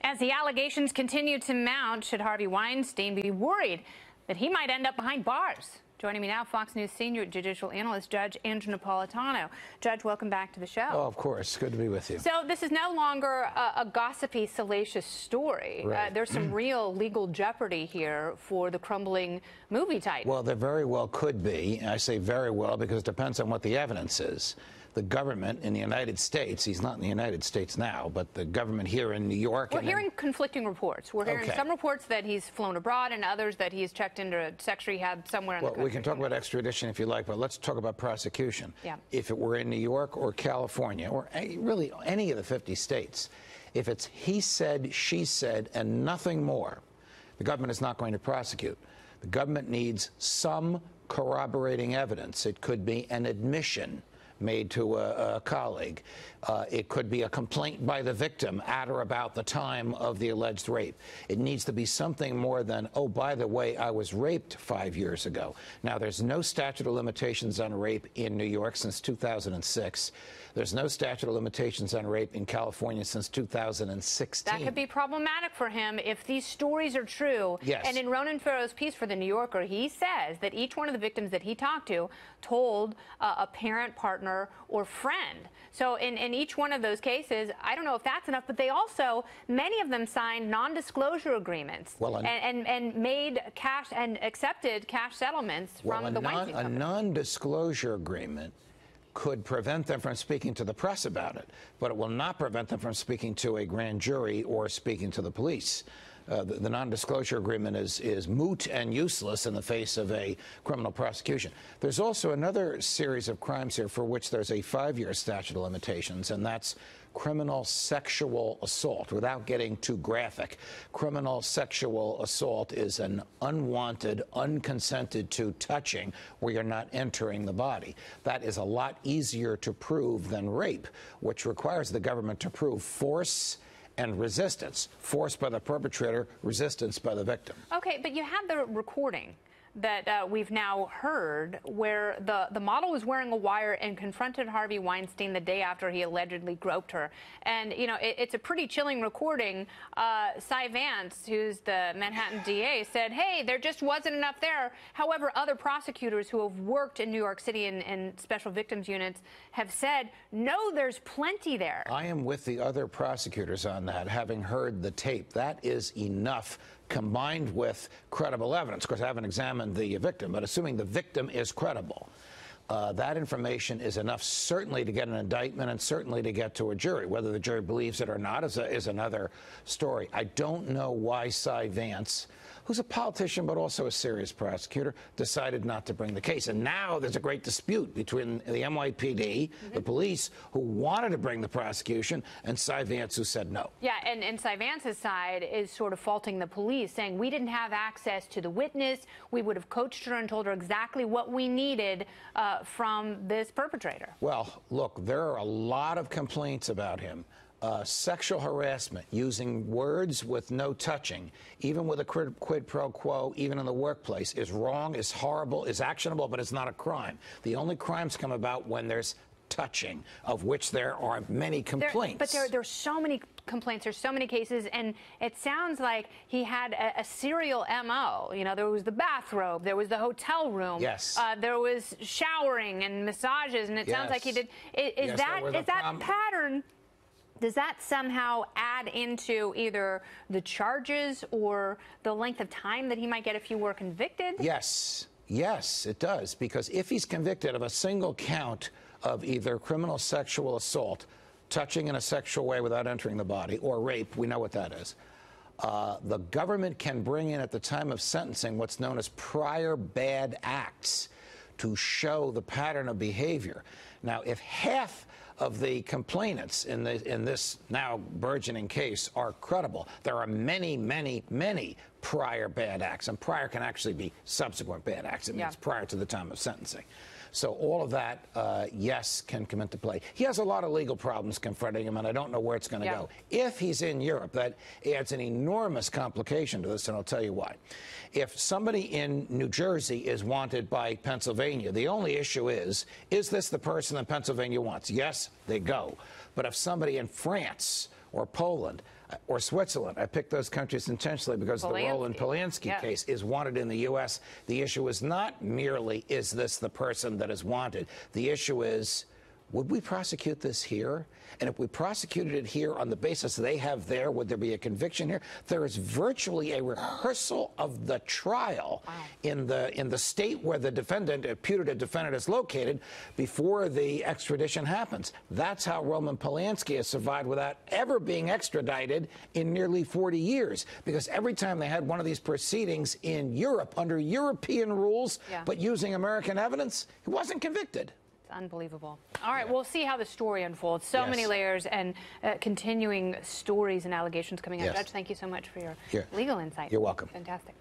As the allegations continue to mount, should Harvey Weinstein be worried that he might end up behind bars? Joining me now, Fox News senior judicial analyst, Judge Andrew Napolitano. Judge, welcome back to the show. Oh, of course. Good to be with you. So this is no longer a gossipy, salacious story. Right. There's some real legal jeopardy here for the crumbling movie titan. Well, there very well could be. I say very well because it depends on what the evidence is. The government in the United States, he's not in the United States now, but the government here in New York. We're hearing conflicting reports. We're hearing some reports that he's flown abroad and others that he's checked into a sex rehab somewhere in the country. We can talk about extradition if you like, but let's talk about prosecution. Yeah. If it were in New York or California or really any of the 50 states, if it's he said, she said, and nothing more, the government is not going to prosecute. The government needs some corroborating evidence. It could be an admission made to a colleague. It could be a complaint by the victim at or about the time of the alleged rape. It needs to be something more than, oh, by the way, I was raped 5 years ago. Now, there's no statute of limitations on rape in New York since 2006. There's no statute of limitations on rape in California since 2016. That could be problematic for him if these stories are true. Yes. And in Ronan Farrow's piece for The New Yorker, he says that each one of the victims that he talked to told a parent, partner, or friend. So in each one of those cases, I don't know if that's enough, but they also, many of them signed non-disclosure agreements and made cash and accepted cash settlements from the Weinstein company. A non-disclosure agreement could prevent them from speaking to the press about it, but it will not prevent them from speaking to a grand jury or speaking to the police. The non-disclosure agreement is moot and useless in the face of a criminal prosecution. There's also another series of crimes here for which there's a 5-year statute of limitations, and that's criminal sexual assault. Without getting too graphic, criminal sexual assault is an unwanted, unconsented to touching where you're not entering the body. That is a lot easier to prove than rape, which requires the government to prove force and resistance. Force by the perpetrator, resistance by the victim. Okay, but you had the recording that we've now heard where the model was wearing a wire and confronted Harvey Weinstein the day after he allegedly groped her. And, you know, it's a pretty chilling recording. Cy Vance, who's the Manhattan DA, said, hey, there just wasn't enough there. However, other prosecutors who have worked in New York City in special victims units have said, no, there's plenty there. I am with the other prosecutors on that, having heard the tape. That is enough, combined with credible evidence. Of course, I haven't examined the victim, but assuming the victim is credible, that information is enough certainly to get an indictment and certainly to get to a jury. Whether the jury believes it or not is another story. I don't know why Cy Vance, who's a politician but also a serious prosecutor, decided not to bring the case. And now there's a great dispute between the NYPD, the police, who wanted to bring the prosecution, and Cy Vance, who said no. Yeah, and Cy Vance's side is sort of faulting the police, saying we didn't have access to the witness. We would have coached her and told her exactly what we needed from this perpetrator. Well, look, there are a lot of complaints about him. Sexual harassment, using words with no touching, even with a quid pro quo, even in the workplace, is wrong, is horrible, is actionable, but it's not a crime. The only crimes come about when there's touching, of which there are many complaints. There's so many complaints, there's so many cases, and it sounds like he had a serial MO. You know, there was the bathrobe, there was the hotel room, yes, there was showering and massages, and it sounds like he did. Is that pattern? Does that somehow add into either the charges or the length of time that he might get if he were convicted? Yes. Yes, it does. Because if he's convicted of a single count of either criminal sexual assault, touching in a sexual way without entering the body, or rape, we know what that is, the government can bring in at the time of sentencing what's known as prior bad acts to show the pattern of behavior. Now, if half of the complainants in this now burgeoning case are credible, there are many, many, many prior bad acts, and prior can actually be subsequent bad acts. It means prior to the time of sentencing. So all of that, yes, can come into play. He has a lot of legal problems confronting him, and I don't know where it's going to go. If he's in Europe, that adds an enormous complication to this, and I'll tell you why. If somebody in New Jersey is wanted by Pennsylvania, the only issue is this the person that Pennsylvania wants? Yes, they go. But if somebody in France or Poland, or Switzerland. I picked those countries intentionally because the Roland Polanski case is wanted in the U.S. The issue is not merely, is this the person that is wanted? The issue is, would we prosecute this here? And if we prosecuted it here on the basis they have there, would there be a conviction here? There is virtually a rehearsal of the trial in the state where the defendant, a putative defendant, is located before the extradition happens. That's how Roman Polanski has survived without ever being extradited in nearly 40 years. Because every time they had one of these proceedings in Europe under European rules, but using American evidence, he wasn't convicted. It's unbelievable. All right, we'll see how the story unfolds. So many layers and continuing stories and allegations coming out. Judge, thank you so much for your legal insight. You're welcome. Fantastic.